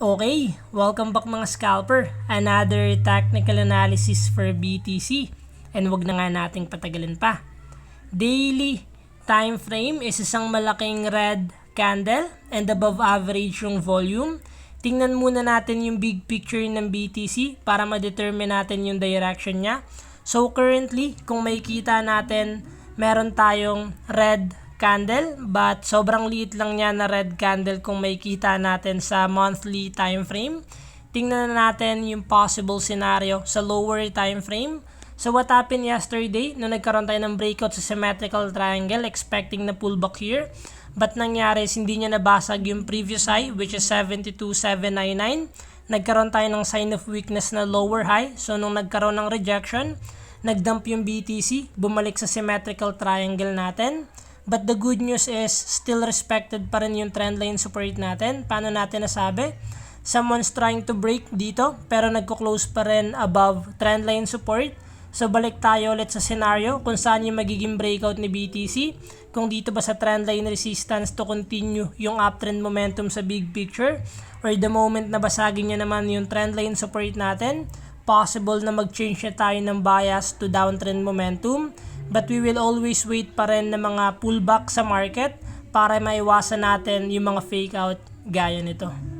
Okay, welcome back mga scalper. Another technical analysis for BTC. And wag na nga nating patagalin pa. Daily time frame is isang malaking red candle and above average yung volume. Tingnan muna natin yung big picture ng BTC para ma-determine natin yung direction niya. So currently, kung makikita natin, meron tayong red candle but sobrang liit lang niya na red candle kung makikita natin sa monthly time frame. Tingnan na natin yung possible scenario sa lower time frame. So what happened yesterday nung nagkaroon tayo ng breakout sa symmetrical triangle expecting na pullback here, but nangyari is hindi niya nabasag yung previous high which is 72,799. Nagkaroon tayo ng sign of weakness na lower high. So nung nagkaroon ng rejection, nagdump yung BTC, bumalik sa symmetrical triangle natin. But the good news is still respected pa rin yung trendline support natin. Paano natin nasabi? Someone's trying to break dito pero nagko-close pa rin above trendline support. So balik tayo ulit sa scenario kung saan yung magiging breakout ni BTC. Kung dito ba sa trendline resistance to continue yung uptrend momentum sa big picture, or the moment na basagin niya naman yung trendline support natin, possible na mag-change na tayo ng bias to downtrend momentum. But we will always wait pa rin ng mga pullback sa market para maiwasan natin yung mga fake out gaya nito.